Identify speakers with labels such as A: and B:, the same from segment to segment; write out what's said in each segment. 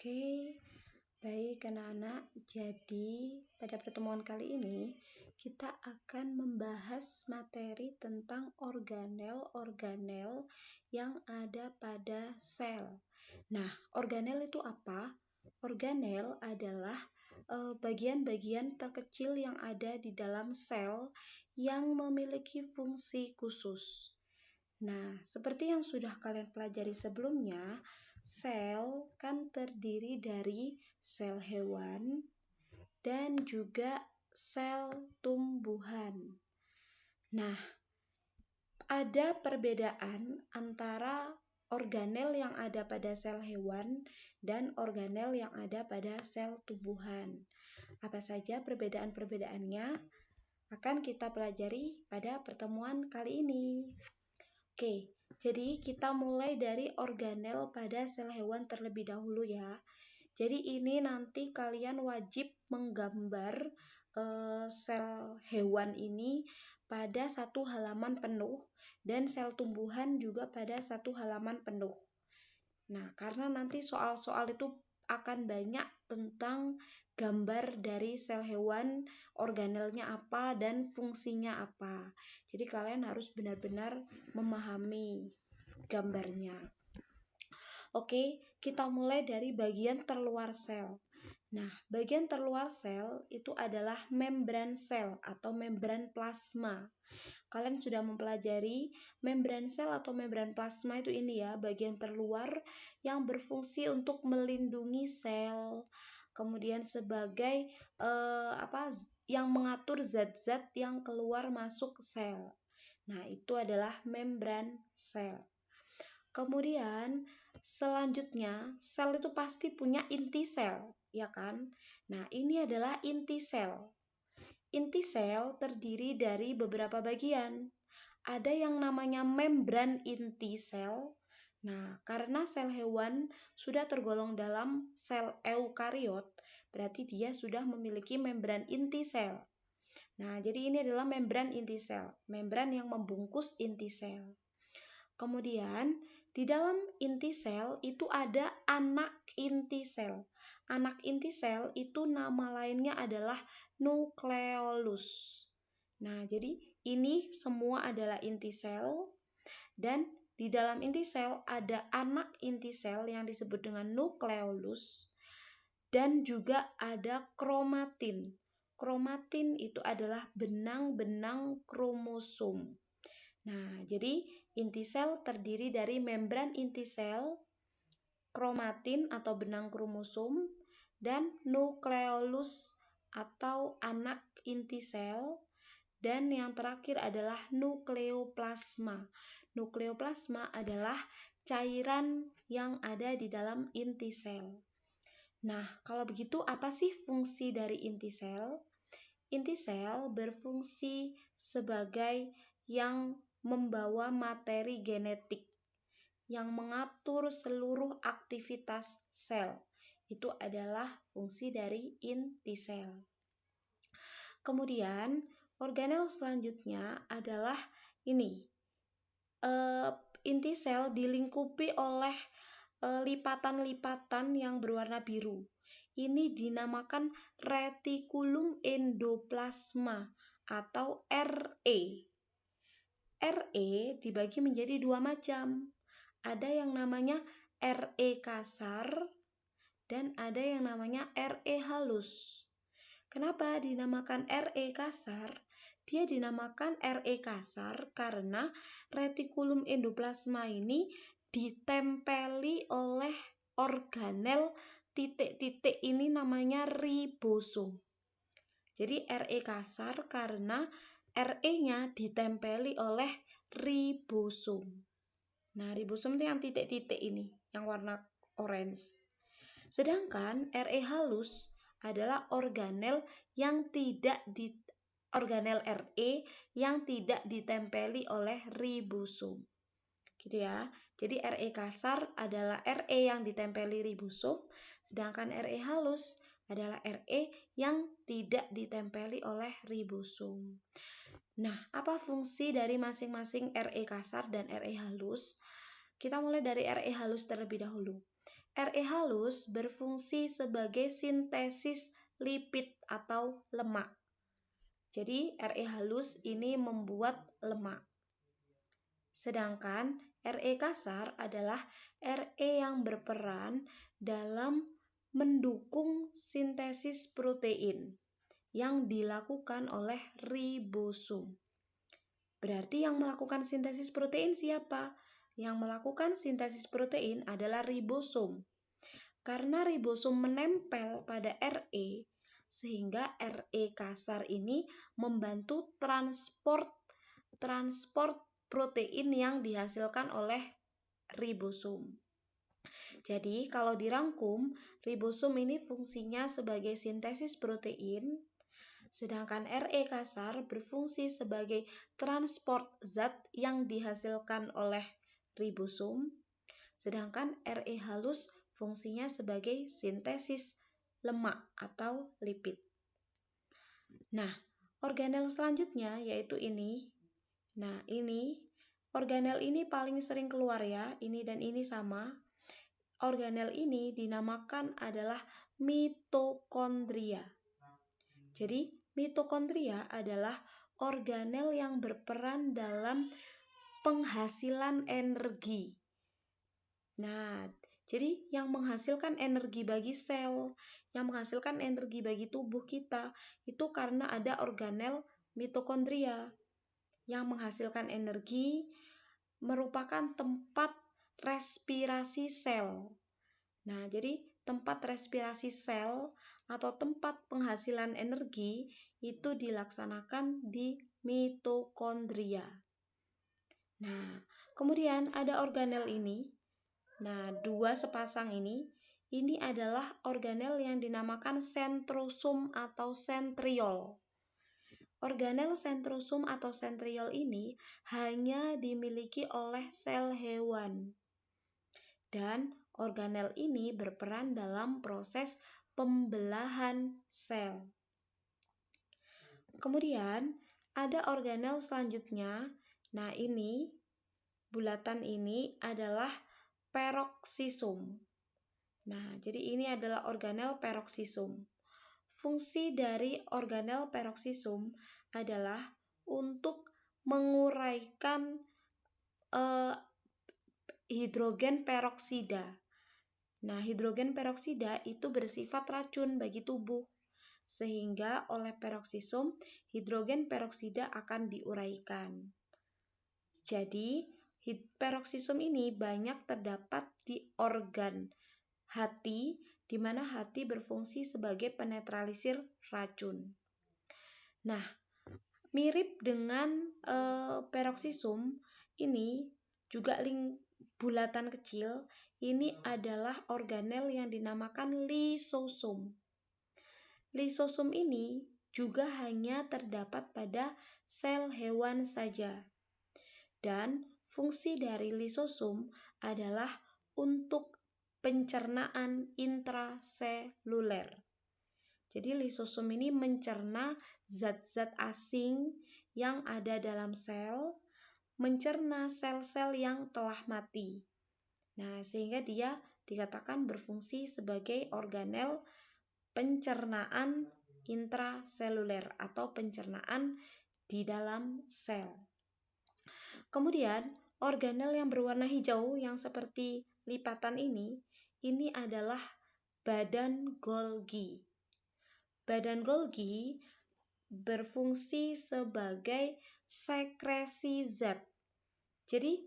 A: Oke, baik anak-anak. Jadi, pada pertemuan kali ini kita akan membahas materi tentang organel-organel yang ada pada sel. Nah, organel itu apa? Organel adalah bagian-bagian terkecil yang ada di dalam sel yang memiliki fungsi khusus. Nah, seperti yang sudah kalian pelajari sebelumnya, sel kan terdiri dari sel hewan dan juga sel tumbuhan. Nah, ada perbedaan antara organel yang ada pada sel hewan dan organel yang ada pada sel tumbuhan. Apa saja perbedaan-perbedaannya akan kita pelajari pada pertemuan kali ini. Oke, jadi kita mulai dari organel pada sel hewan terlebih dahulu ya. Jadi ini nanti kalian wajib menggambar sel hewan ini pada satu halaman penuh dan sel tumbuhan juga pada satu halaman penuh. Nah, karena nanti soal-soal itu akan banyak tentang gambar dari sel hewan, organelnya apa, dan fungsinya apa. Jadi kalian harus benar-benar memahami gambarnya. Oke, kita mulai dari bagian terluar sel. Nah, bagian terluar sel itu adalah membran sel atau membran plasma. Kalian sudah mempelajari membran sel atau membran plasma itu ini ya, bagian terluar yang berfungsi untuk melindungi sel. Kemudian sebagai yang mengatur zat-zat yang keluar masuk sel. Nah, itu adalah membran sel. Kemudian selanjutnya, sel itu pasti punya inti sel, ya kan? Nah, ini adalah inti sel. Inti sel terdiri dari beberapa bagian. Ada yang namanya membran inti sel. Nah, karena sel hewan sudah tergolong dalam sel eukariot, berarti dia sudah memiliki membran inti sel. Nah, jadi ini adalah membran inti sel, membran yang membungkus inti sel. Kemudian, di dalam inti sel itu ada anak inti sel. Anak inti sel itu nama lainnya adalah nukleolus. Nah, jadi ini semua adalah inti sel dan di dalam inti sel ada anak inti sel yang disebut dengan nukleolus dan juga ada kromatin. Kromatin itu adalah benang-benang kromosom. Nah, jadi inti sel terdiri dari membran inti sel, kromatin atau benang kromosom, dan nukleolus atau anak inti sel, dan yang terakhir adalah nukleoplasma. Nukleoplasma adalah cairan yang ada di dalam inti sel. Nah, kalau begitu apa sih fungsi dari inti sel? Inti sel berfungsi sebagai yang membawa materi genetik yang mengatur seluruh aktivitas sel. Itu adalah fungsi dari inti sel. Kemudian, organel selanjutnya adalah ini. Inti sel dilingkupi oleh lipatan-lipatan yang berwarna biru. Ini dinamakan retikulum endoplasma atau RE. RE dibagi menjadi dua macam. Ada yang namanya RE kasar dan ada yang namanya RE halus. Kenapa dinamakan RE kasar? Dia dinamakan RE kasar karena retikulum endoplasma ini ditempeli oleh organel titik-titik ini namanya ribosom. Jadi RE kasar karena RE-nya ditempeli oleh ribosom. Nah, ribosom itu yang titik-titik ini, yang warna orange. Sedangkan RE halus adalah organel RE yang tidak ditempeli oleh ribosom. Gitu ya. Jadi RE kasar adalah RE yang ditempeli ribosom, sedangkan RE halus adalah RE yang tidak ditempeli oleh ribosom. Nah, apa fungsi dari masing-masing RE kasar dan RE halus? Kita mulai dari RE halus terlebih dahulu. RE halus berfungsi sebagai sintesis lipid atau lemak. Jadi RE halus ini membuat lemak. Sedangkan RE kasar adalah RE yang berperan dalam mendukung sintesis protein yang dilakukan oleh ribosom. Berarti yang melakukan sintesis protein siapa? Yang melakukan sintesis protein adalah ribosom. Karena ribosom menempel pada RE, sehingga RE kasar ini membantu transport protein yang dihasilkan oleh ribosom. Jadi kalau dirangkum, ribosom ini fungsinya sebagai sintesis protein, sedangkan RE kasar berfungsi sebagai transport zat yang dihasilkan oleh ribosom, sedangkan RE halus fungsinya sebagai sintesis lemak atau lipid. Nah, organel selanjutnya yaitu ini. Nah, ini organel ini paling sering keluar ya, ini dan ini sama. Organel ini dinamakan adalah mitokondria. Jadi, mitokondria adalah organel yang berperan dalam penghasilan energi. Nah, jadi yang menghasilkan energi bagi sel, yang menghasilkan energi bagi tubuh kita, itu karena ada organel mitokondria. Yang menghasilkan energi merupakan tempat respirasi sel. Nah, jadi tempat respirasi sel atau tempat penghasilan energi itu dilaksanakan di mitokondria. Nah, kemudian ada organel ini. Nah, dua sepasang ini adalah organel yang dinamakan sentrosom atau sentriol. Organel sentrosom atau sentriol ini hanya dimiliki oleh sel hewan. Dan organel ini berperan dalam proses pembelahan sel. Kemudian ada organel selanjutnya. Nah, ini bulatan ini adalah peroksisom. Nah, jadi ini adalah organel peroksisom. Fungsi dari organel peroksisom adalah untuk menguraikan hidrogen peroksida. Nah, hidrogen peroksida itu bersifat racun bagi tubuh, sehingga oleh peroksisom hidrogen peroksida akan diuraikan. Jadi, peroksisom ini banyak terdapat di organ hati, di mana hati berfungsi sebagai penetralisir racun. Nah, mirip dengan peroksisom, ini juga bulatan kecil, ini adalah organel yang dinamakan lisosom. Lisosom ini juga hanya terdapat pada sel hewan saja. Dan fungsi dari lisosom adalah untuk pencernaan intraseluler. Jadi lisosom ini mencerna zat-zat asing yang ada dalam sel, mencerna sel-sel yang telah mati. Nah, sehingga dia dikatakan berfungsi sebagai organel pencernaan intraseluler atau pencernaan di dalam sel. Kemudian, organel yang berwarna hijau yang seperti lipatan ini adalah badan Golgi. Badan Golgi berfungsi sebagai sekresi zat. Jadi,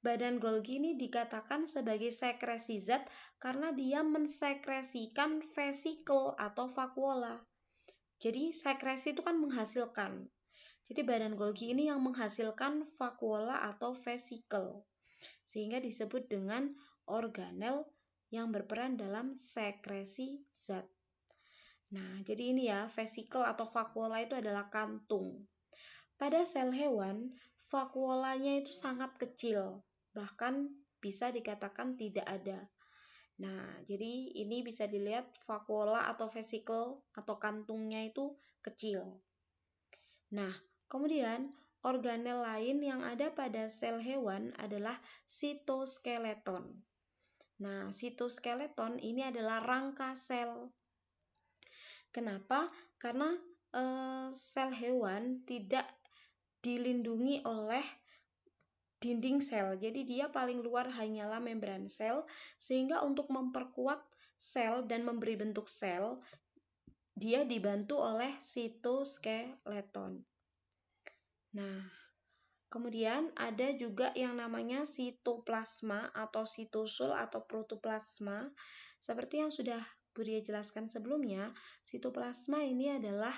A: badan Golgi ini dikatakan sebagai sekresi zat karena dia mensekresikan vesikel atau vakuola. Jadi, sekresi itu kan menghasilkan. Jadi, badan Golgi ini yang menghasilkan vakuola atau vesikel, sehingga disebut dengan organel yang berperan dalam sekresi zat. Nah, jadi ini ya, vesikel atau vakuola itu adalah kantung. Pada sel hewan, vakuolanya itu sangat kecil, bahkan bisa dikatakan tidak ada. Nah, jadi ini bisa dilihat vakuola atau vesikel atau kantungnya itu kecil. Nah, kemudian organel lain yang ada pada sel hewan adalah sitoskeleton. Nah, sitoskeleton ini adalah rangka sel. Kenapa? Karena sel hewan tidak dilindungi oleh dinding sel. Jadi dia paling luar hanyalah membran sel, sehingga untuk memperkuat sel dan memberi bentuk sel, dia dibantu oleh sitoskeleton. Nah, kemudian ada juga yang namanya sitoplasma atau sitosul atau protoplasma. Seperti yang sudah Budia jelaskan sebelumnya, sitoplasma ini adalah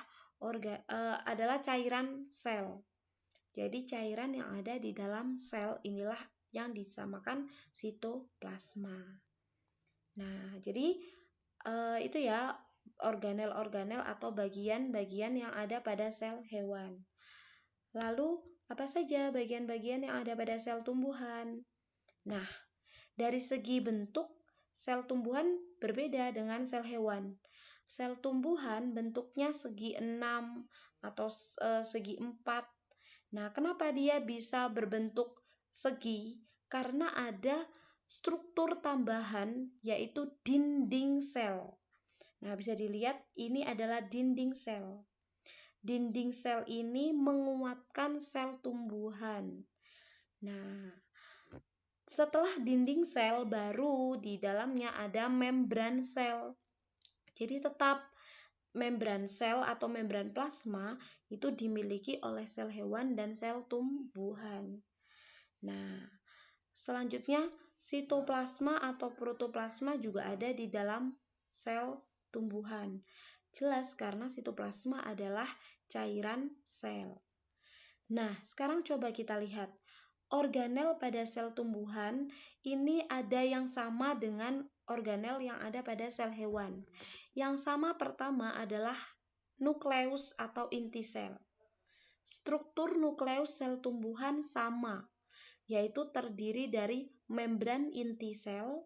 A: cairan sel. Jadi cairan yang ada di dalam sel inilah yang disamakan sitoplasma. Nah, jadi itu ya organel-organel atau bagian-bagian yang ada pada sel hewan. Lalu, apa saja bagian-bagian yang ada pada sel tumbuhan? Nah, dari segi bentuk, sel tumbuhan berbeda dengan sel hewan. Sel tumbuhan bentuknya segi 6 atau segi 4. Nah, kenapa dia bisa berbentuk segi? Karena ada struktur tambahan yaitu dinding sel. Nah, bisa dilihat ini adalah dinding sel. Dinding sel ini menguatkan sel tumbuhan. Nah, setelah dinding sel baru di dalamnya ada membran sel. Jadi tetap membran sel atau membran plasma itu dimiliki oleh sel hewan dan sel tumbuhan. Nah, selanjutnya sitoplasma atau protoplasma juga ada di dalam sel tumbuhan. Jelas karena sitoplasma adalah cairan sel. Nah, sekarang coba kita lihat. Organel pada sel tumbuhan ini ada yang sama dengan organel yang ada pada sel hewan. Yang sama pertama adalah nukleus atau inti sel. Struktur nukleus sel tumbuhan sama, yaitu terdiri dari membran inti sel,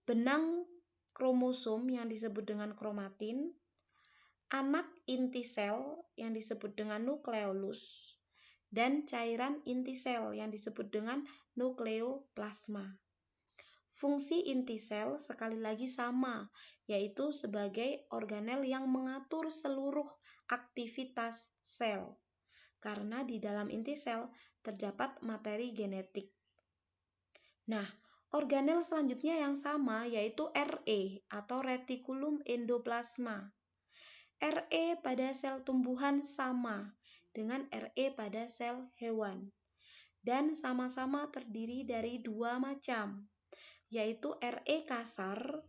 A: benang kromosom yang disebut dengan kromatin, anak inti sel yang disebut dengan nukleolus, dan cairan inti sel yang disebut dengan nukleoplasma. Fungsi inti sel sekali lagi sama, yaitu sebagai organel yang mengatur seluruh aktivitas sel. Karena di dalam inti sel terdapat materi genetik. Nah, organel selanjutnya yang sama yaitu RE atau retikulum endoplasma. RE pada sel tumbuhan sama dengan RE pada sel hewan dan sama-sama terdiri dari dua macam, yaitu RE kasar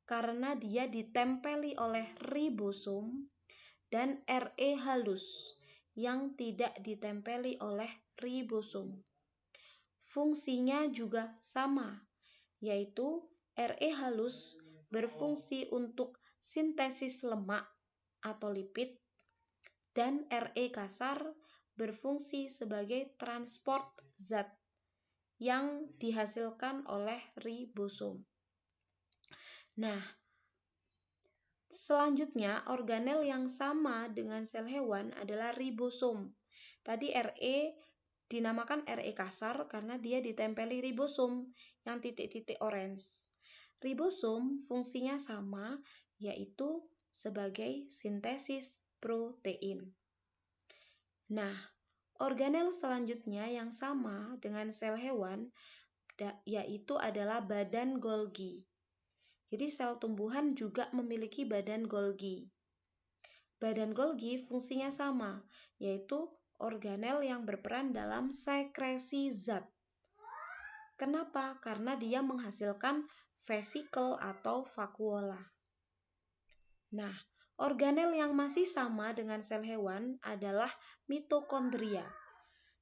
A: karena dia ditempeli oleh ribosom dan RE halus yang tidak ditempeli oleh ribosom. Fungsinya juga sama, yaitu RE halus berfungsi untuk sintesis lemak atau lipid dan RE kasar berfungsi sebagai transport zat yang dihasilkan oleh ribosom. Nah, selanjutnya organel yang sama dengan sel hewan adalah ribosom. Tadi RE dinamakan RE kasar karena dia ditempeli ribosom yang titik-titik orange. Ribosom fungsinya sama, yaitu sebagai sintesis protein. Nah, organel selanjutnya yang sama dengan sel hewan yaitu adalah badan Golgi. Jadi sel tumbuhan juga memiliki badan Golgi. Badan Golgi fungsinya sama, yaitu organel yang berperan dalam sekresi zat. Kenapa? Karena dia menghasilkan vesikel atau vakuola. Nah, organel yang masih sama dengan sel hewan adalah mitokondria.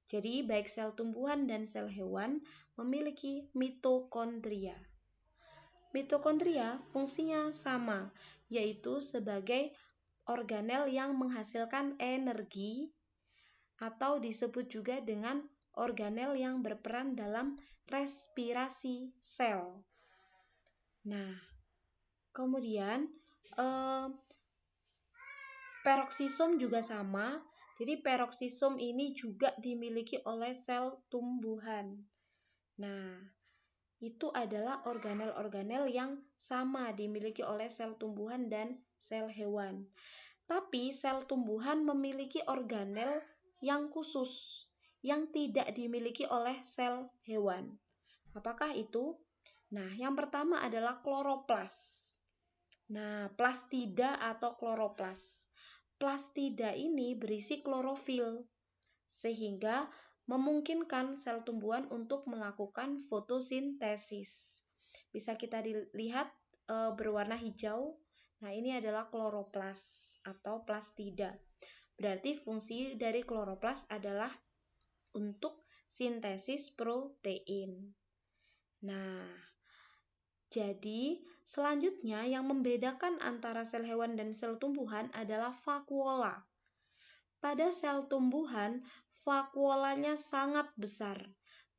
A: Jadi, baik sel tumbuhan dan sel hewan memiliki mitokondria. Mitokondria fungsinya sama, yaitu sebagai organel yang menghasilkan energi atau disebut juga dengan organel yang berperan dalam respirasi sel. Nah, kemudian peroksisom juga sama. Jadi peroksisom ini juga dimiliki oleh sel tumbuhan. Nah, itu adalah organel-organel yang sama dimiliki oleh sel tumbuhan dan sel hewan. Tapi sel tumbuhan memiliki organel yang khusus yang tidak dimiliki oleh sel hewan. Apakah itu? Nah, yang pertama adalah kloroplas. Nah, plastida atau kloroplas. Plastida ini berisi klorofil sehingga memungkinkan sel tumbuhan untuk melakukan fotosintesis. Bisa kita dilihat berwarna hijau. Nah, ini adalah kloroplas atau plastida. Berarti fungsi dari kloroplas adalah untuk sintesis protein. Nah, jadi selanjutnya yang membedakan antara sel hewan dan sel tumbuhan adalah vakuola. Pada sel tumbuhan, vakuolanya sangat besar.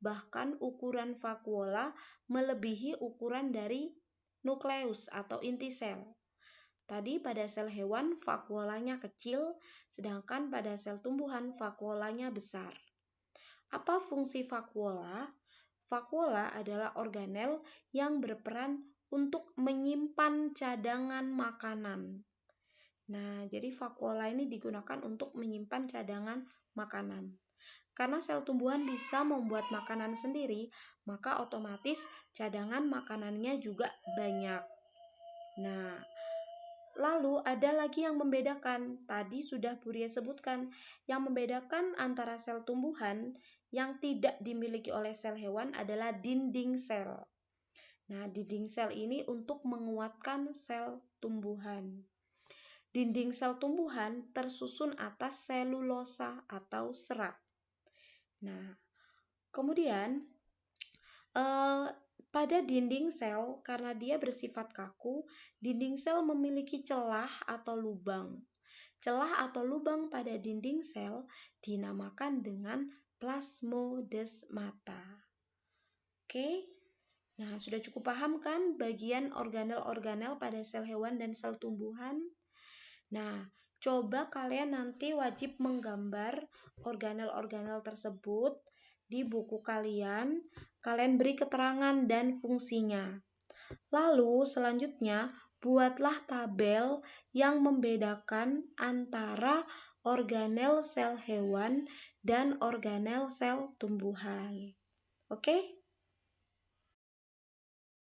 A: Bahkan ukuran vakuola melebihi ukuran dari nukleus atau inti sel. Tadi pada sel hewan vakuolanya kecil, sedangkan pada sel tumbuhan vakuolanya besar. Apa fungsi vakuola? Vakuola adalah organel yang berperan untuk menyimpan cadangan makanan. Nah, jadi vakuola ini digunakan untuk menyimpan cadangan makanan. Karena sel tumbuhan bisa membuat makanan sendiri, maka otomatis cadangan makanannya juga banyak. Nah, lalu ada lagi yang membedakan, tadi sudah Buria sebutkan, yang membedakan antara sel tumbuhan yang tidak dimiliki oleh sel hewan adalah dinding sel. Nah, dinding sel ini untuk menguatkan sel tumbuhan. Dinding sel tumbuhan tersusun atas selulosa atau serat. Nah, kemudian pada dinding sel, karena dia bersifat kaku, dinding sel memiliki celah atau lubang. Celah atau lubang pada dinding sel dinamakan dengan plasmodesmata. Oke, nah sudah cukup paham kan bagian organel-organel pada sel hewan dan sel tumbuhan? Nah, coba kalian nanti wajib menggambar organel-organel tersebut di buku kalian. Kalian beri keterangan dan fungsinya. Lalu selanjutnya buatlah tabel yang membedakan antara organel sel hewan dan organel sel tumbuhan. Oke?